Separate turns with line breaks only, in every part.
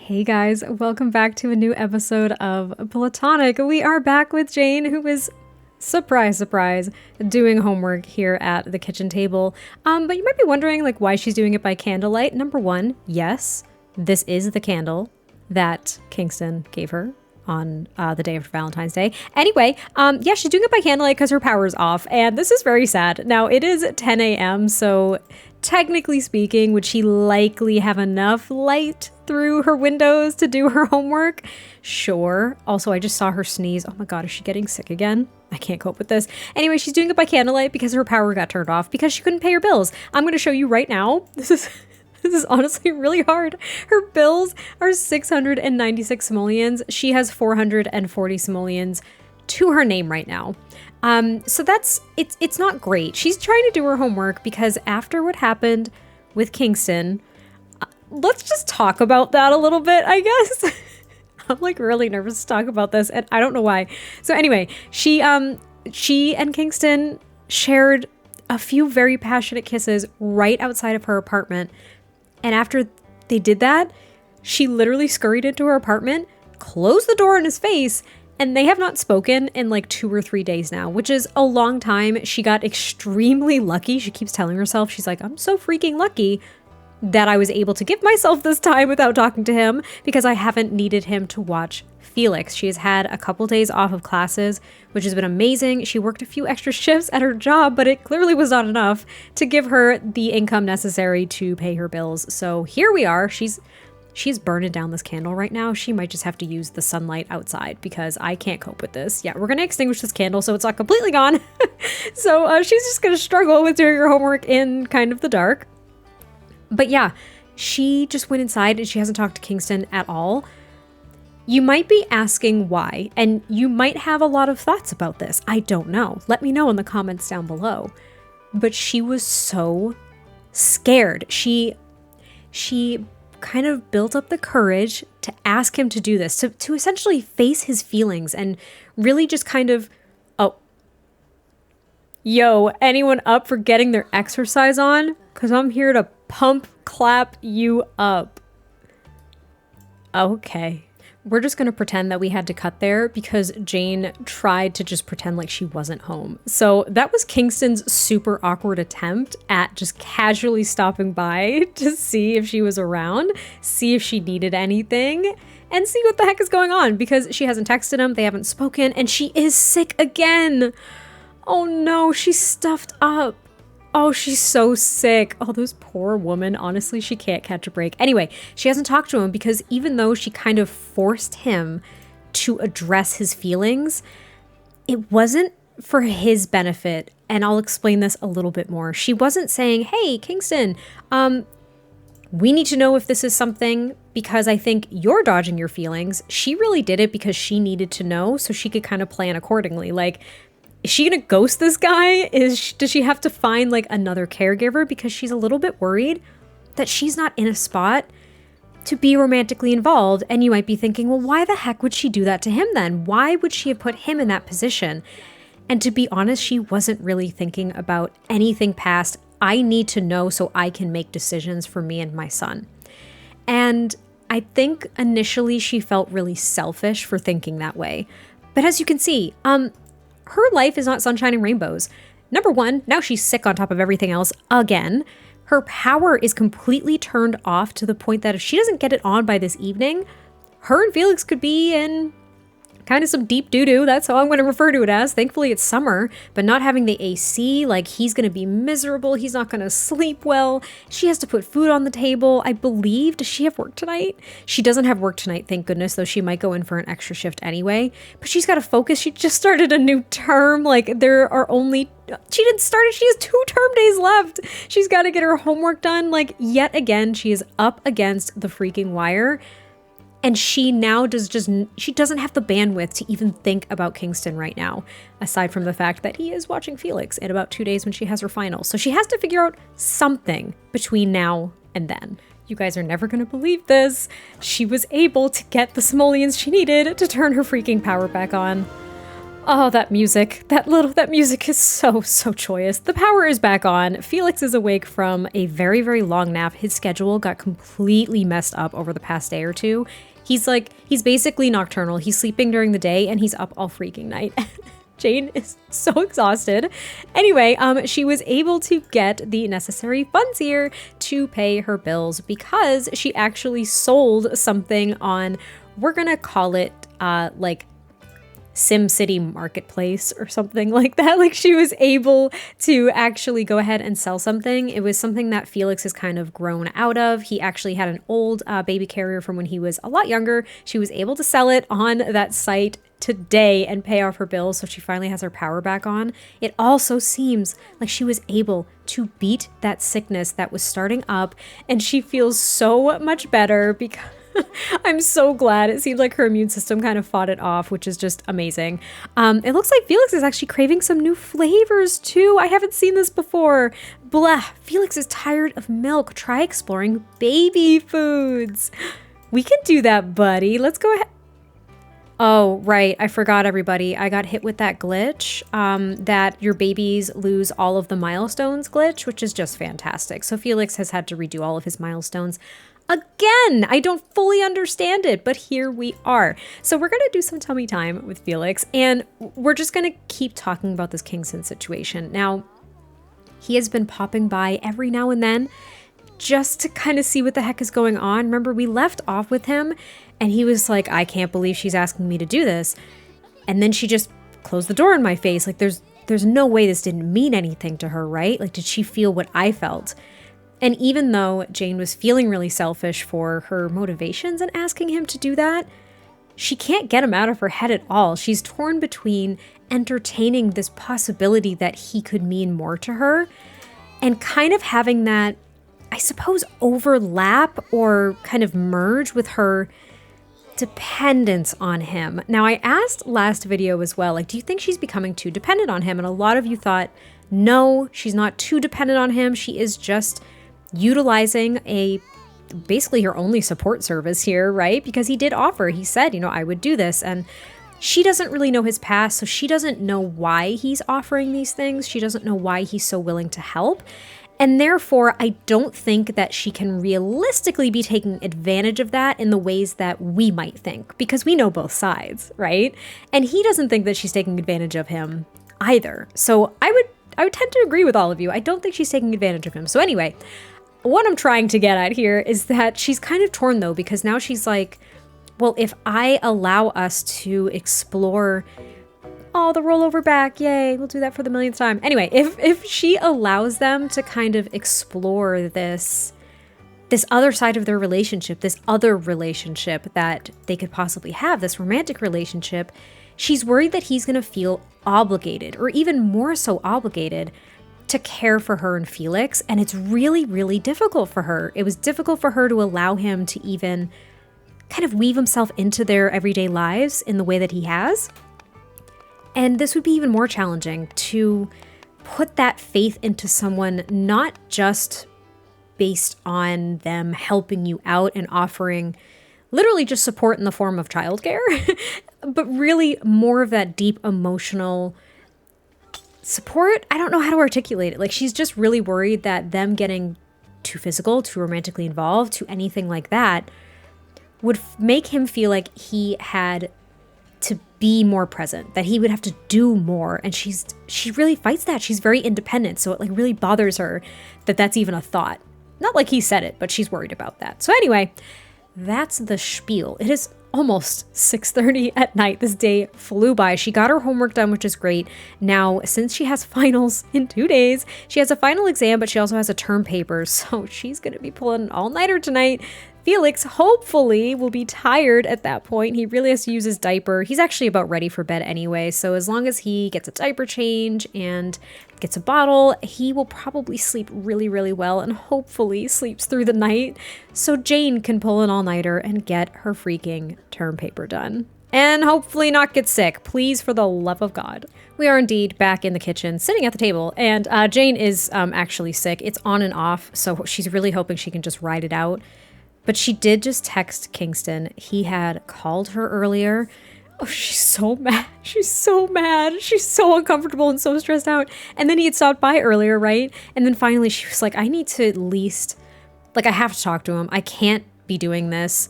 Hey guys, welcome back to a new episode of Platonic. We are back with Jane, who is, surprise, surprise, doing homework here at the kitchen table. But you might be wondering why she's doing it by candlelight. Number one, yes, this is the candle that Kingston gave her on the day of Valentine's Day. Anyway, yeah, she's doing it by candlelight because her power's off, and this is very sad. Now, it is 10 a.m., so technically speaking, would she likely have enough light through her windows to do her homework? Sure. Also, I just saw her sneeze. Oh my god, is she getting sick again? I can't cope with this. Anyway, she's doing it by candlelight because her power got turned off because she couldn't pay her bills. I'm going to show you right now. This is honestly really hard. Her bills are 696 simoleons. She has 440 simoleons to her name right now. So it's not great. She's trying to do her homework because after what happened with Kingston, let's just talk about that a little bit, I guess. I'm really nervous to talk about this, and I don't know why. So anyway, she and Kingston shared a few very passionate kisses right outside of her apartment. And after they did that, she literally scurried into her apartment, closed the door in his face, and they have not spoken in 2 or 3 days now, which is a long time. She got extremely lucky. She keeps telling herself, she's like, I'm so freaking lucky that I was able to give myself this time without talking to him because I haven't needed him to watch Felix. She has had a couple days off of classes, which has been amazing. She worked a few extra shifts at her job, but it clearly was not enough to give her the income necessary to pay her bills. So here we are. She's burning down this candle right now. She might just have to use the sunlight outside because I can't cope with this. Yeah, we're going to extinguish this candle so it's not completely gone. So she's just going to struggle with doing her homework in kind of the dark. But yeah, she just went inside and she hasn't talked to Kingston at all. You might be asking why, and you might have a lot of thoughts about this. I don't know. Let me know in the comments down below. But she was so scared. She kind of built up the courage to ask him to do this, to essentially face his feelings and really just kind of, yo, anyone up for getting their exercise on? Because I'm here to pump clap you up. Okay. We're just going to pretend that we had to cut there because Jane tried to just pretend like she wasn't home. So that was Kingston's super awkward attempt at just casually stopping by to see if she was around, see if she needed anything, and see what the heck is going on because she hasn't texted him, they haven't spoken, and she is sick again. Oh no, she's stuffed up. Oh, she's so sick. Oh, this poor woman. Honestly, she can't catch a break. Anyway, she hasn't talked to him because even though she kind of forced him to address his feelings, it wasn't for his benefit. And I'll explain this a little bit more. She wasn't saying, hey, Kingston, we need to know if this is something because I think you're dodging your feelings. She really did it because she needed to know so she could kind of plan accordingly. Is she gonna ghost this guy? Does she have to find another caregiver because she's a little bit worried that she's not in a spot to be romantically involved? And you might be thinking, well, why the heck would she do that to him then? Why would she have put him in that position? And to be honest, she wasn't really thinking about anything past, I need to know so I can make decisions for me and my son. And I think initially she felt really selfish for thinking that way. But as you can see, her life is not sunshine and rainbows. Number one, now she's sick on top of everything else again. Her power is completely turned off to the point that if she doesn't get it on by this evening, her and Felix could be in kind of some deep doo-doo. That's how I'm going to refer to it as. Thankfully, it's summer, but not having the AC, he's going to be miserable. He's not going to sleep well. She has to put food on the table. I believe, does she have work tonight? She doesn't have work tonight, thank goodness, though she might go in for an extra shift anyway. But she's got to focus. She just started a new term. There are only... She didn't start it. She has 2 term days left. She's got to get her homework done. Yet again, she is up against the freaking wire. And she now she doesn't have the bandwidth to even think about Kingston right now, aside from the fact that he is watching Felix in about 2 days when she has her final. So she has to figure out something between now and then. You guys are never going to believe this. She was able to get the simoleons she needed to turn her freaking power back on. Oh, that music. That music is so joyous. The power is back on. Felix is awake from a very long nap. His schedule got completely messed up over the past day or two. He's basically nocturnal. He's sleeping during the day and he's up all freaking night. Jane is so exhausted. Anyway, she was able to get the necessary funds here to pay her bills because she actually sold something on, we're gonna call it like SimCity Marketplace or something like that. Like she was able to actually go ahead and sell something. It was something that Felix has kind of grown out of. He actually had an old baby carrier from when he was a lot younger. She was able to sell it on that site today and pay off her bills, so she finally has her power back on. It also seems like she was able to beat that sickness that was starting up, and she feels so much better because I'm so glad. It seems like her immune system kind of fought it off, which is just amazing. It looks like Felix is actually craving some new flavors too. I haven't seen this before. Blah. Felix is tired of milk. Try exploring baby foods. We can do that, buddy. Let's go ahead. Oh, right. I forgot, everybody. I got hit with that glitch, that your babies lose all of the milestones glitch, which is just fantastic. So Felix has had to redo all of his milestones again. I don't fully understand it, but here we are. So we're going to do some tummy time with Felix, and we're just going to keep talking about this Kingston situation. Now, he has been popping by every now and then just to kind of see what the heck is going on. Remember, we left off with him and he was like, I can't believe she's asking me to do this. And then she just closed the door in my face. Like there's no way this didn't mean anything to her, right? Like, did she feel what I felt? And even though Jane was feeling really selfish for her motivations and asking him to do that, she can't get him out of her head at all. She's torn between entertaining this possibility that he could mean more to her and kind of having that, I suppose, overlap or kind of merge with her dependence on him. Now, I asked last video as well, like, do you think she's becoming too dependent on him? And a lot of you thought, no, she's not too dependent on him. She is just utilizing basically her only support service here, right? Because he did offer, he said, I would do this. And she doesn't really know his past, so she doesn't know why he's offering these things. She doesn't know why he's so willing to help. And therefore, I don't think that she can realistically be taking advantage of that in the ways that we might think, because we know both sides, right? And he doesn't think that she's taking advantage of him either. So I would tend to agree with all of you. I don't think she's taking advantage of him. So anyway, what I'm trying to get at here is that she's kind of torn though, because now she's like, well, if I allow us to explore, oh, the rollover back, yay, we'll do that for the millionth time. Anyway, if she allows them to kind of explore this other side of their relationship, this other relationship that they could possibly have, this romantic relationship, she's worried that he's going to feel obligated, or even more so obligated, to care for her and Felix. And it's really difficult for her. It was difficult for her to allow him to even kind of weave himself into their everyday lives in the way that he has. And this would be even more challenging, to put that faith into someone, not just based on them helping you out and offering literally just support in the form of childcare, but really more of that deep emotional support. I don't know how to articulate it. Like, she's just really worried that them getting too physical, too romantically involved, to anything like that would make him feel like he had to be more present, that he would have to do more. And she really fights that. She's very independent. So it like really bothers her that that's even a thought. Not like he said it, but she's worried about that. So anyway, that's the spiel. It is almost 6:30 at night. This day flew by. She got her homework done, which is great. Now, since she has finals in 2 days, she has a final exam, but she also has a term paper. So she's going to be pulling an all-nighter tonight. Felix hopefully will be tired at that point. He really has to use his diaper. He's actually about ready for bed anyway. So as long as he gets a diaper change and gets a bottle, he will probably sleep really well, and hopefully sleeps through the night so Jane can pull an all-nighter and get her freaking term paper done. And hopefully not get sick, please, for the love of God. We are indeed back in the kitchen, sitting at the table, and Jane is actually sick. It's on and off, so she's really hoping she can just ride it out. But she did just text Kingston. He had called her earlier. Oh, she's so mad. She's so mad. She's so uncomfortable and so stressed out. And then he had stopped by earlier, right? And then finally she was like, I need to at least, like, I have to talk to him. I can't be doing this.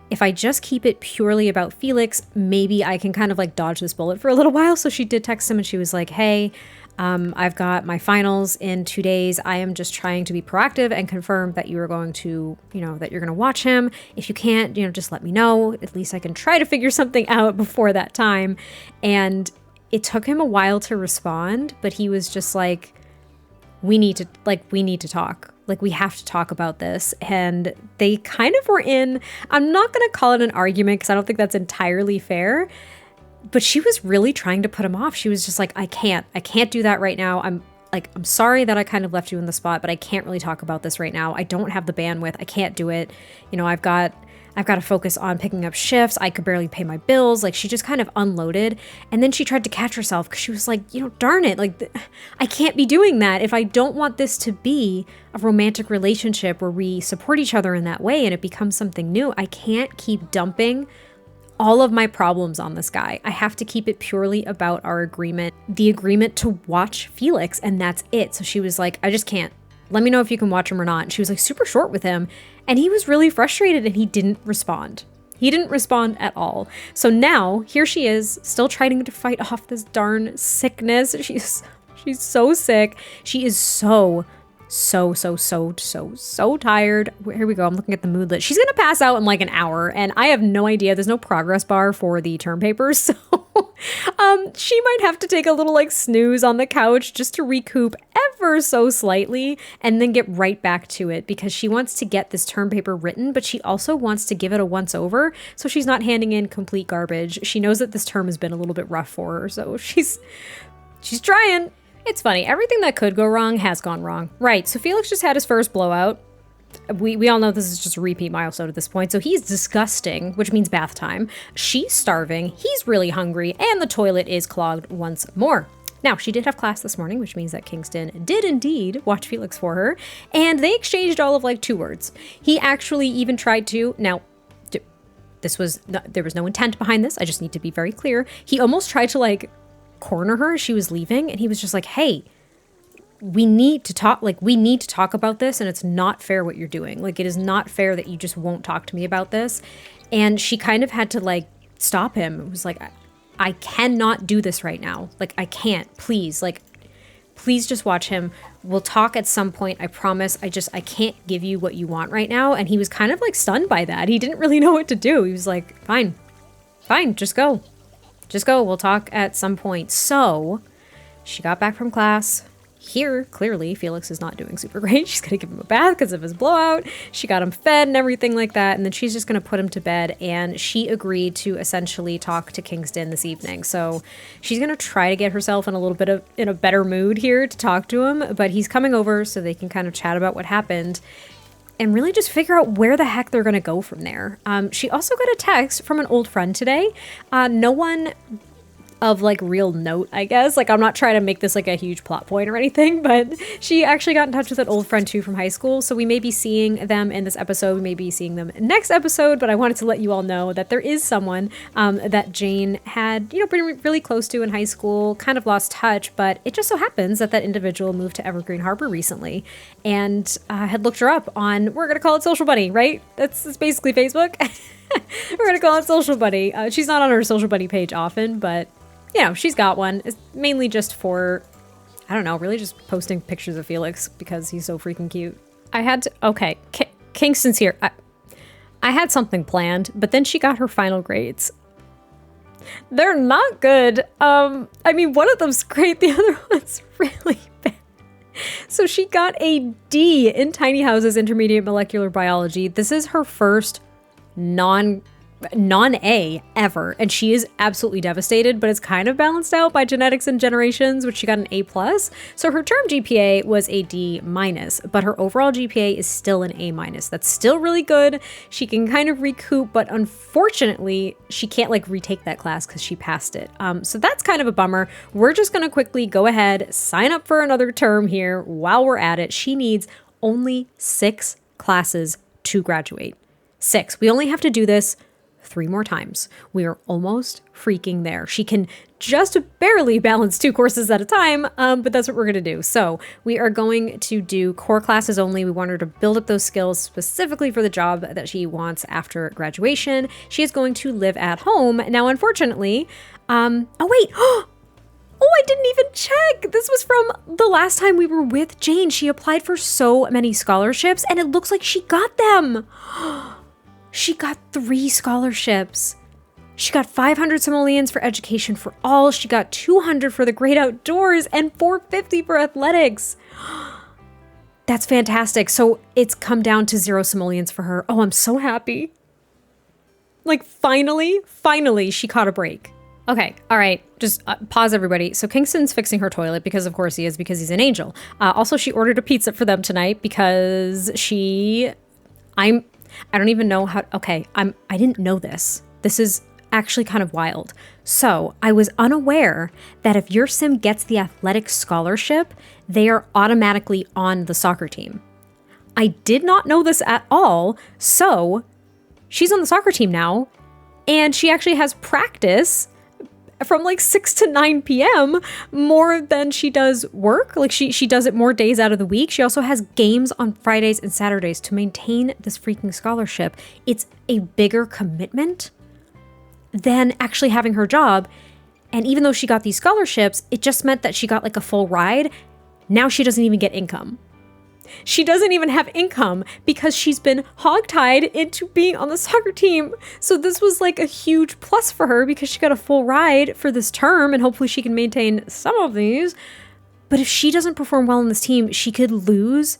If I just keep it purely about Felix, maybe I can kind of like dodge this bullet for a little while. So she did text him and she was like, hey, I've got my finals in 2 days. I am just trying to be proactive and confirm that you are going to, that you're going to watch him. If you can't, just let me know. At least I can try to figure something out before that time. And it took him a while to respond, but he was just like, we need to talk. Like, we have to talk about this. And they kind of were in, I'm not going to call it an argument because I don't think that's entirely fair. But she was really trying to put him off. She was just like, I can't do that right now. I'm sorry that I kind of left you in the spot, but I can't really talk about this right now. I don't have the bandwidth. I can't do it. I've got to focus on picking up shifts. I could barely pay my bills. Like, she just kind of unloaded. And then she tried to catch herself because she was like, darn it. Like, I can't be doing that. If I don't want this to be a romantic relationship where we support each other in that way and it becomes something new, I can't keep dumping all of my problems on this guy. I have to keep it purely about our agreement, the agreement to watch Felix, and that's it. So she was like, I just can't. Let me know if you can watch him or not. And she was like super short with him, and he was really frustrated and he didn't respond. He didn't respond at all. So now here she is, still trying to fight off this darn sickness. She's so sick. She is so tired. Here we go. I'm looking at the moodlet. She's gonna pass out in like an hour, and I have no idea. There's no progress bar for the term papers, so she might have to take a little like snooze on the couch just to recoup ever so slightly and then get right back to it, because she wants to get this term paper written, but she also wants to give it a once over so she's not handing in complete garbage. She knows that this term has been a little bit rough for her, so she's trying. It's funny, everything that could go wrong has gone wrong. Right, so Felix just had his first blowout. We all know this is just a repeat milestone at this point, so he's disgusting, which means bath time. She's starving, he's really hungry, and the toilet is clogged once more. Now, she did have class this morning, which means that Kingston did indeed watch Felix for her, and they exchanged all of like 2 words. He actually even tried to, now, there was no intent behind this, I just need to be very clear. He almost tried to like corner her as she was leaving, and he was just like, hey, we need to talk about this, and it's not fair what you're doing. Like, it is not fair that you just won't talk to me about this. And she kind of had to like stop him. It was like, I cannot do this right now. Like, I can't, please just watch him. We'll talk at some point, I promise. I can't give you what you want right now. And he was kind of like stunned by that. He didn't really know what to do. He was like, fine, just go. We'll talk at some point. So she got back from class. Here, clearly, Felix is not doing super great. She's going to give him a bath because of his blowout. She got him fed and everything like that. And then she's just going to put him to bed. And she agreed to essentially talk to Kingston this evening. So she's going to try to get herself in a better mood here to talk to him. But he's coming over so they can kind of chat about what happened and really just figure out where the heck they're going to go from there. She also got a text from an old friend today. No one of like real note, I guess. Like, I'm not trying to make this like a huge plot point or anything, but she actually got in touch with an old friend too from high school. So we may be seeing them in this episode. We may be seeing them next episode, but I wanted to let you all know that there is someone that Jane had, been really close to in high school, kind of lost touch, but it just so happens that individual moved to Evergreen Harbor recently and had looked her up on, we're going to call it Social Buddy, right? That's basically Facebook. We're going to call it Social Buddy. She's not on her Social Buddy page often, but she's got one. It's mainly just for, I don't know, really just posting pictures of Felix because he's so freaking cute. Kingston's here. I had something planned, but then she got her final grades. They're not good. One of them's great, the other one's really bad. So she got a D in Tiny Houses Intermediate Molecular Biology. This is her first non-A ever, and she is absolutely devastated, but it's kind of balanced out by genetics and generations, which she got an A+. So her term GPA was a D-, but her overall GPA is still an A-. That's still really good. She can kind of recoup, but unfortunately, she can't like retake that class because she passed it. So that's kind of a bummer. We're just gonna quickly go ahead, sign up for another term here while we're at it. She needs only 6 classes to graduate. 6. We only have to do this 3 more times. We are almost freaking there. She can just barely balance 2 courses at a time, but that's what we're going to do. So we are going to do core classes only. We want her to build up those skills specifically for the job that she wants after graduation. She is going to live at home. Now, unfortunately, oh wait, oh, I didn't even check. This was from the last time we were with Jane. She applied for so many scholarships and it looks like she got them. She got 3 scholarships. She got 500 simoleons for education for all. She got 200 for the great outdoors and 450 for athletics. That's fantastic. So it's come down to 0 simoleons for her. Oh, I'm so happy. Like finally, she caught a break. Okay, all right, just pause everybody. So Kingston's fixing her toilet because of course he is, because he's an angel. Also, she ordered a pizza for them tonight because I don't even know how, okay, I didn't know this. This is actually kind of wild. So I was unaware that if your sim gets the athletic scholarship, they are automatically on the soccer team. I did not know this at all. So she's on the soccer team now and she actually has practice from like 6 to 9 p.m. more than she does work. Like she does it more days out of the week. She also has games on Fridays and Saturdays to maintain this freaking scholarship. It's a bigger commitment than actually having her job. And even though she got these scholarships, it just meant that she got like a full ride. Now she doesn't even get income. She doesn't even have income because she's been hogtied into being on the soccer team. So this was like a huge plus for her because she got a full ride for this term and hopefully she can maintain some of these. But if she doesn't perform well on this team, she could lose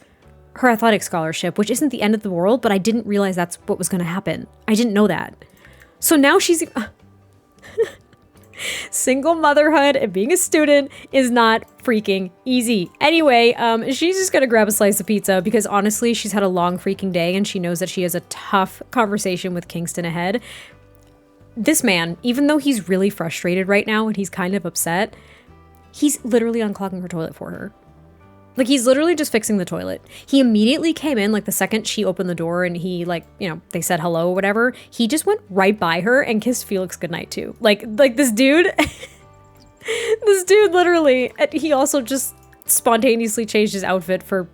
her athletic scholarship, which isn't the end of the world, but I didn't realize that's what was going to happen. I didn't know that. So now she's... Single motherhood and being a student is not freaking easy. Anyway, she's just gonna grab a slice of pizza because honestly, she's had a long freaking day and she knows that she has a tough conversation with Kingston ahead. This man, even though he's really frustrated right now and he's kind of upset, he's literally unclogging her toilet for her. Like, he's literally just fixing the toilet. He immediately came in, like, the second she opened the door and he, like, you know, they said hello or whatever. He just went right by her and kissed Felix goodnight, too. Like this dude, this dude literally, he also just spontaneously changed his outfit for,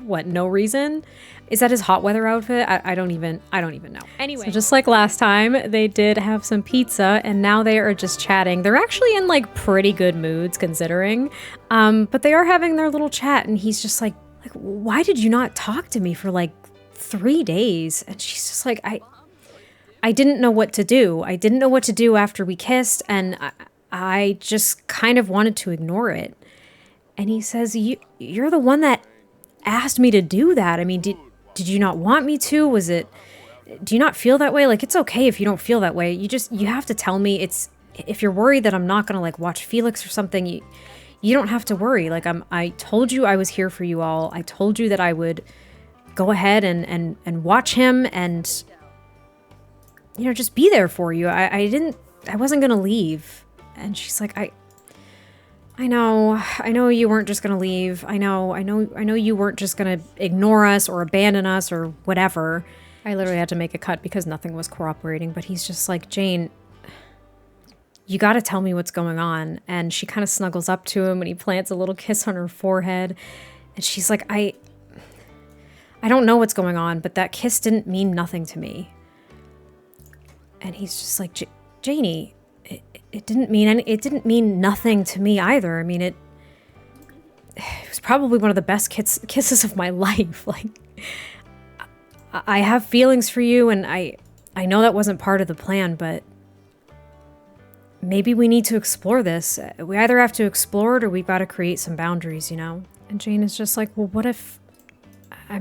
what, no reason? Is that his hot weather outfit? I don't even know. Anyway, so just like last time, they did have some pizza and now they are just chatting. They're actually in like pretty good moods considering, but they are having their little chat and he's just like, why did you not talk to me for like 3 days? And she's just like, I didn't know what to do. I didn't know what to do after we kissed and I just kind of wanted to ignore it. And he says, you're the one that asked me to do that. I mean, did you not want me to? Do you not feel that way? Like, it's okay if you don't feel that way. You have to tell me. If you're worried that I'm not going to like watch Felix or something, you don't have to worry. Like, I told you I was here for you all. I told you that I would go ahead and watch him and, you know, just be there for you. I wasn't going to leave. And she's like, I know you weren't just gonna leave. I know you weren't just gonna ignore us or abandon us or whatever. I literally had to make a cut because nothing was cooperating, but he's just like, Jane, you gotta tell me what's going on. And she kind of snuggles up to him and he plants a little kiss on her forehead. And she's like, I don't know what's going on, but that kiss didn't mean nothing to me. And he's just like, Janie, it didn't mean nothing to me either. I mean, it was probably one of the best kisses of my life. Like, I have feelings for you, and I know that wasn't part of the plan, but maybe we need to explore this. We either have to explore it or we've got to create some boundaries, you know? And Jane is just like, well, what if I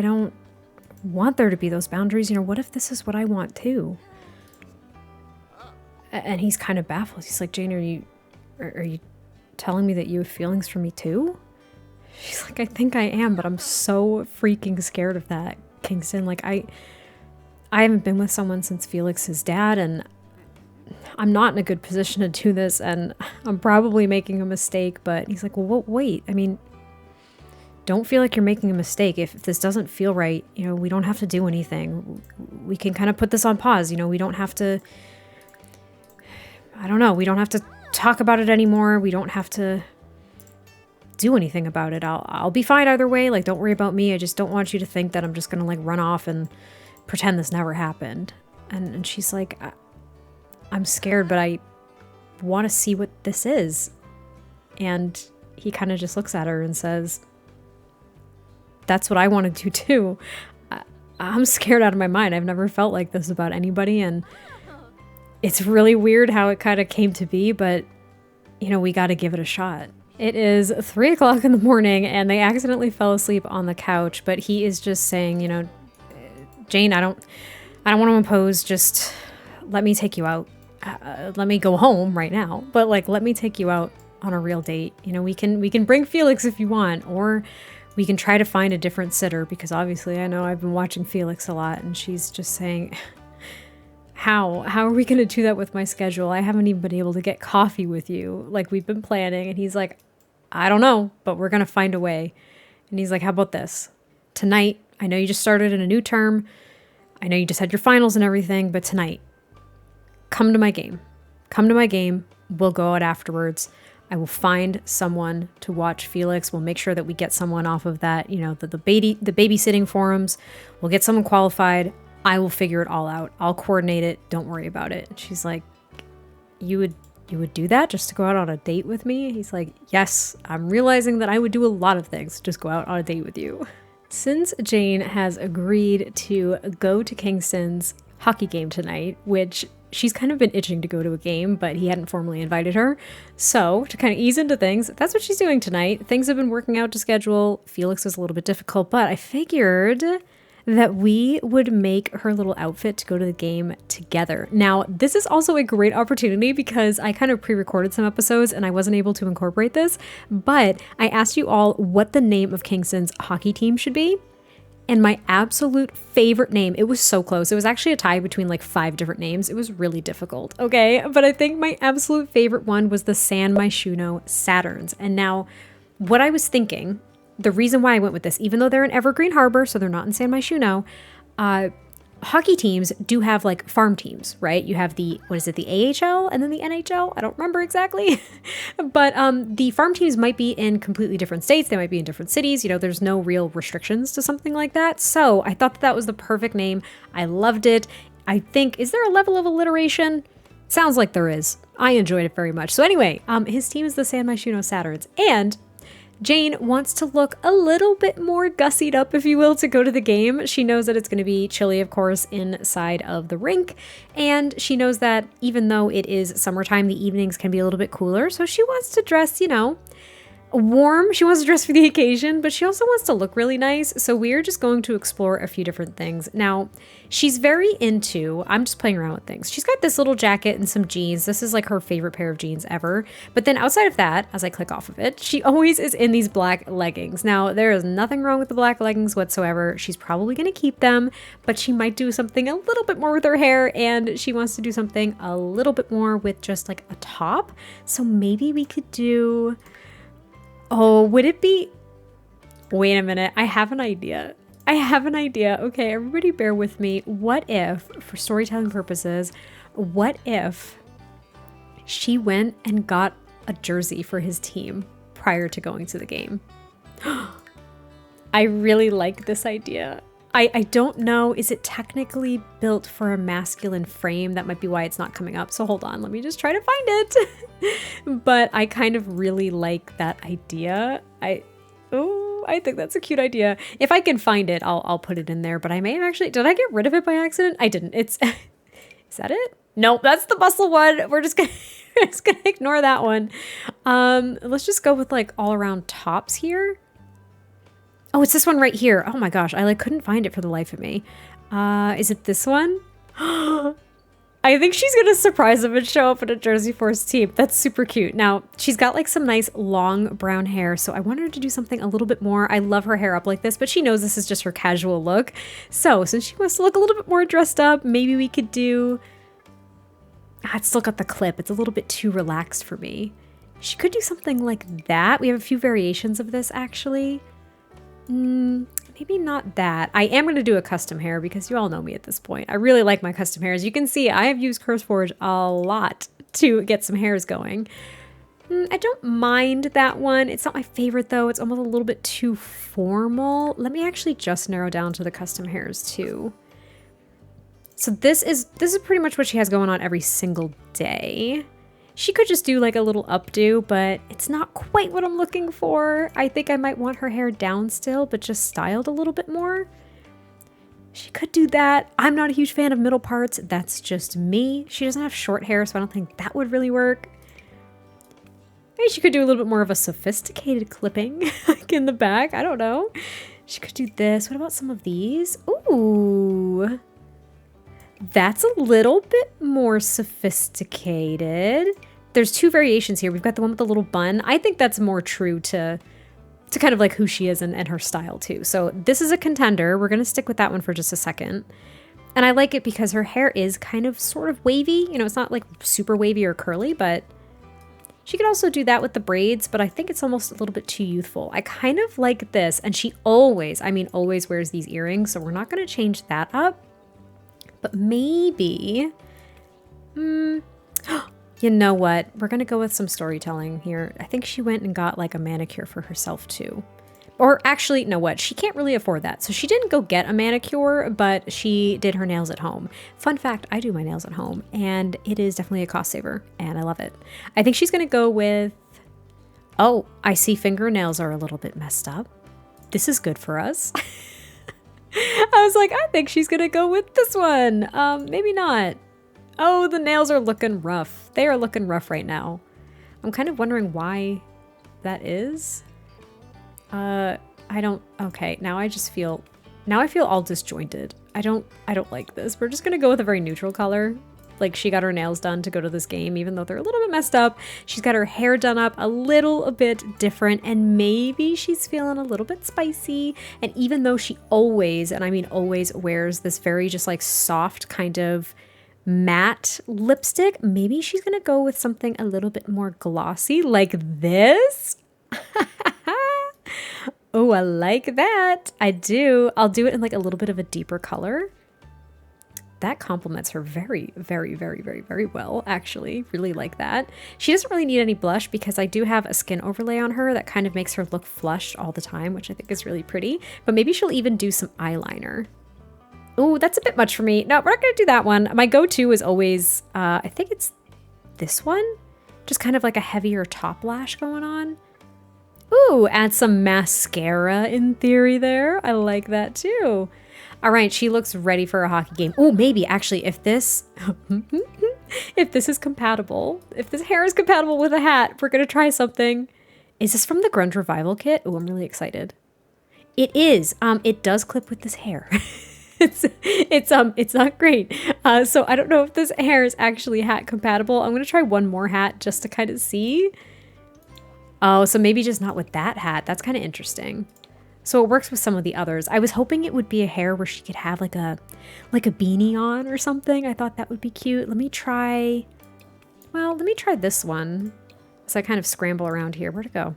don't want there to be those boundaries? You know, what if this is what I want too? And he's kind of baffled. He's like, Jane, are you telling me that you have feelings for me too? She's like, I think I am, but I'm so freaking scared of that, Kingston. Like, I haven't been with someone since Felix's dad, and I'm not in a good position to do this, and I'm probably making a mistake. But he's like, well, wait. I mean, don't feel like you're making a mistake. If this doesn't feel right, you know, we don't have to do anything. We can kind of put this on pause. You know, we don't have to, I don't know, we don't have to talk about it anymore. We don't have to do anything about it. I'll be fine either way. Like, don't worry about me. I just don't want you to think that I'm just gonna like run off and pretend this never happened. And she's like, I'm scared, but I want to see what this is. And he kind of just looks at her and says, that's what I want to do too. I'm scared out of my mind. I've never felt like this about anybody, and it's really weird how it kind of came to be, but you know, we got to give it a shot. It is 3 o'clock in the morning and they accidentally fell asleep on the couch, but he is just saying, you know, Jane, I don't want to impose, just let me take you out. Let me go home right now, but like, let me take you out on a real date. You know, we can bring Felix if you want, or we can try to find a different sitter, because obviously I know I've been watching Felix a lot, and she's just saying, how are we going to do that with my schedule? I haven't even been able to get coffee with you like we've been planning. And he's like, I don't know, but we're going to find a way. And he's like, how about this? Tonight, I know you just started in a new term. I know you just had your finals and everything, but tonight, come to my game. Come to my game. We'll go out afterwards. I will find someone to watch Felix. We'll make sure that we get someone off of that, you know, the babysitting forums. We'll get someone qualified. I will figure it all out. I'll coordinate it. Don't worry about it. And she's like, you would do that just to go out on a date with me? He's like, yes, I'm realizing that I would do a lot of things, just go out on a date with you. Since Jane has agreed to go to Kingston's hockey game tonight, which she's kind of been itching to go to a game, but he hadn't formally invited her. So to kind of ease into things, that's what she's doing tonight. Things have been working out to schedule. Felix was a little bit difficult, but I figured that we would make her little outfit to go to the game together. Now, this is also a great opportunity because I kind of pre-recorded some episodes and I wasn't able to incorporate this, but I asked you all what the name of Kingston's hockey team should be. And my absolute favorite name, it was so close. It was actually a tie between like 5 different names. It was really difficult, okay? But I think my absolute favorite one was the San Myshuno Saturns. And now, what I was thinking, the reason why I went with this, even though they're in Evergreen Harbor, so they're not in San Myshuno, hockey teams do have like farm teams, right? You have the AHL and then the NHL? I don't remember exactly. But the farm teams might be in completely different states. They might be in different cities. You know, there's no real restrictions to something like that. So I thought that was the perfect name. I loved it. I think, is there a level of alliteration? Sounds like there is. I enjoyed it very much. So anyway, his team is the San Myshuno Saturns, and Jane wants to look a little bit more gussied up, if you will, to go to the game. She knows that it's going to be chilly, of course, inside of the rink. And she knows that even though it is summertime, the evenings can be a little bit cooler. So she wants to dress, you know, warm. She wants to dress for the occasion, but she also wants to look really nice. So we're just going to explore a few different things. Now, she's very into, I'm just playing around with things. She's got this little jacket and some jeans. This is like her favorite pair of jeans ever. But then outside of that, as I click off of it, she always is in these black leggings. Now, there is nothing wrong with the black leggings whatsoever. She's probably going to keep them, but she might do something a little bit more with her hair, and she wants to do something a little bit more with just like a top. So maybe we could do... Oh, would it be... Wait a minute. I have an idea. Okay, everybody bear with me. What if, for storytelling purposes, what if she went and got a jersey for his team prior to going to the game? I really like this idea. I don't know. Is it technically built for a masculine frame? That might be why it's not coming up. So hold on. Let me just try to find it. But I kind of really like that idea. I think that's a cute idea. If I can find it, I'll put it in there. But I may have actually... Did I get rid of it by accident? I didn't. It's... Is that it? Nope, that's the bustle one. We're just gonna ignore that one. Let's just go with like all around tops here. Oh, it's this one right here. Oh my gosh, I like couldn't find it for the life of me. Is it this one? I think she's gonna surprise him and show up at a Jersey Force team. That's super cute. Now, she's got like some nice long brown hair, so I want her to do something a little bit more. I love her hair up like this, but she knows this is just her casual look. So since she wants to look a little bit more dressed up, maybe we could do... I'd still got the clip. It's a little bit too relaxed for me. She could do something like that. We have a few variations of this, actually. Maybe not that. I am going to do a custom hair because you all know me at this point. I really like my custom hairs. You can see I have used CurseForge a lot to get some hairs going. I don't mind that one. It's not my favorite though. It's almost a little bit too formal. Let me actually just narrow down to the custom hairs too. So this is pretty much what she has going on every single day. She could just do like a little updo, but it's not quite what I'm looking for. I think I might want her hair down still, but just styled a little bit more. She could do that. I'm not a huge fan of middle parts. That's just me. She doesn't have short hair, so I don't think that would really work. Maybe she could do a little bit more of a sophisticated clipping like in the back. I don't know. She could do this. What about some of these? Ooh. That's a little bit more sophisticated. There's two variations here. We've got the one with the little bun. I think that's more true to kind of like who she is and her style too. So this is a contender. We're going to stick with that one for just a second. And I like it because her hair is kind of sort of wavy. You know, it's not like super wavy or curly, but she could also do that with the braids, but I think it's almost a little bit too youthful. I kind of like this. And she always, I mean, always wears these earrings. So we're not going to change that up. But maybe, you know what? We're going to go with some storytelling here. I think she went and got like a manicure for herself too. Or actually, no, what? She can't really afford that. So she didn't go get a manicure, but she did her nails at home. Fun fact, I do my nails at home and it is definitely a cost saver and I love it. I think she's going to go with, oh, I see fingernails are a little bit messed up. This is good for us. I was like, I think she's gonna go with this one. Maybe not. Oh, the nails are looking rough. They are looking rough right now. I'm kind of wondering why that is. I don't, okay, now I feel all disjointed. I don't like this. We're just gonna go with a very neutral color. Like she got her nails done to go to this game, even though they're a little bit messed up. She's got her hair done up a little bit different, and maybe she's feeling a little bit spicy. And even though she always, and I mean always, wears this very just like soft kind of matte lipstick, maybe she's gonna go with something a little bit more glossy like this. Oh, I like that. I do. I'll do it in like a little bit of a deeper color. That compliments her very, very, very, very, very well, actually. Really like that. She doesn't really need any blush because I do have a skin overlay on her that kind of makes her look flushed all the time, which I think is really pretty. But maybe she'll even do some eyeliner. Oh, that's a bit much for me. No, we're not going to do that one. My go-to is always, I think it's this one. Just kind of like a heavier top lash going on. Ooh, add some mascara in theory there. I like that too. All right, she looks ready for a hockey game. Oh, maybe actually if this, if this is compatible, if this hair is compatible with a hat, we're gonna try something. Is this from the Grunge Revival kit? Oh, I'm really excited. It is. It does clip with this hair. It's not great. So I don't know if this hair is actually hat compatible. I'm gonna try one more hat just to kind of see. Oh, so maybe just not with that hat. That's kind of interesting. So it works with some of the others. I was hoping it would be a hair where she could have like a beanie on or something. I thought that would be cute. Let me try this one. As I kind of scramble around here. Where'd it go?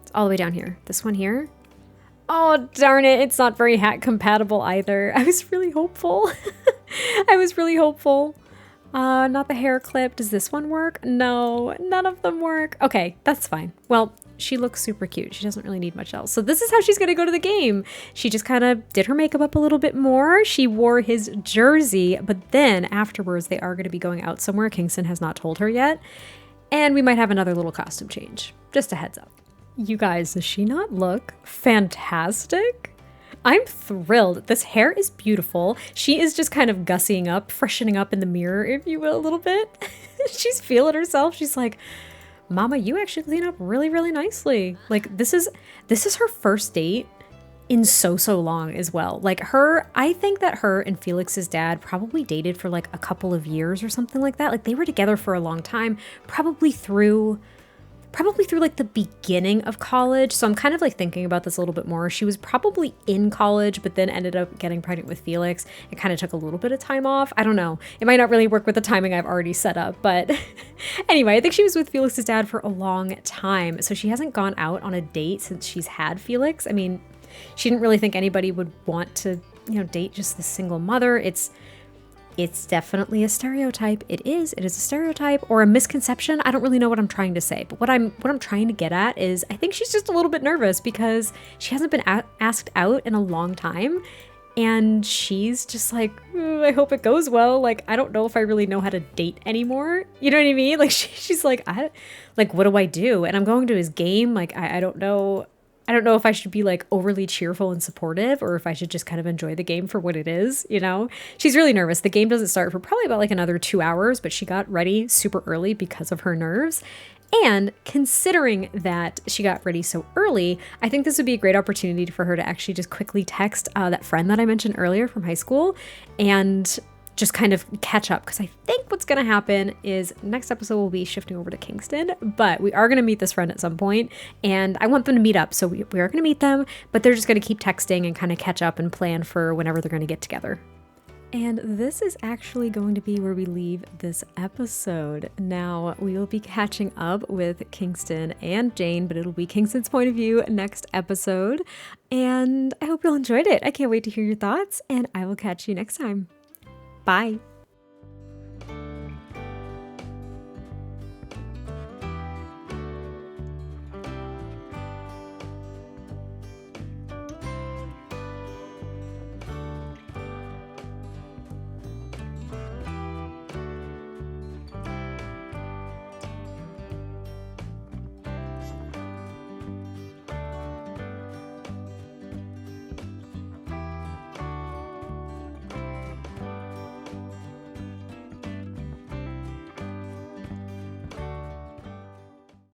It's all the way down here. This one here. Oh, darn it. It's not very hat compatible either. I was really hopeful. I was really hopeful. Not the hair clip. Does this one work? No, none of them work. Okay, that's fine. Well, she looks super cute. She doesn't really need much else. So this is how she's going to go to the game. She just kind of did her makeup up a little bit more. She wore his jersey, but then afterwards they are going to be going out somewhere. Kingston has not told her yet. And we might have another little costume change. Just a heads up. You guys, does she not look fantastic? I'm thrilled. This hair is beautiful. She is just kind of gussying up, freshening up in the mirror, if you will, a little bit. She's feeling herself. She's like, Mama, you actually clean up really, really nicely. Like this is her first date in so long as well. Like I think that her and Felix's dad probably dated for like a couple of years or something like that. Like they were together for a long time, probably through probably through like the beginning of college. So I'm kind of like thinking about this a little bit more. She was probably in college, but then ended up getting pregnant with Felix. It kind of took a little bit of time off. I don't know. It might not really work with the timing I've already set up, but anyway, I think she was with Felix's dad for a long time. So she hasn't gone out on a date since she's had Felix. I mean, she didn't really think anybody would want to, date just the single mother. It's definitely a stereotype. It is a stereotype or a misconception. I don't really know what I'm trying to say, but what I'm trying to get at is I think she's just a little bit nervous because she hasn't been asked out in a long time. And she's just like, I hope it goes well. Like, I don't know if I really know how to date anymore. You know what I mean? Like, she's like, what do I do? And I'm going to his game. Like, I don't know. I don't know if I should be like overly cheerful and supportive or if I should just kind of enjoy the game for what it is, She's really nervous. The game doesn't start for probably about like another 2 hours, but she got ready super early because of her nerves. And considering that she got ready so early, I think this would be a great opportunity for her to actually just quickly text that friend that I mentioned earlier from high school and just kind of catch up, because I think what's going to happen is next episode we'll be shifting over to Kingston, but we are going to meet this friend at some point, and I want them to meet up, so we are going to meet them, but they're just going to keep texting and kind of catch up and plan for whenever they're going to get together. And this is actually going to be where we leave this episode. Now, we will be catching up with Kingston and Jane, but it'll be Kingston's point of view next episode, and I hope you all enjoyed it. I can't wait to hear your thoughts, and I will catch you next time. Bye.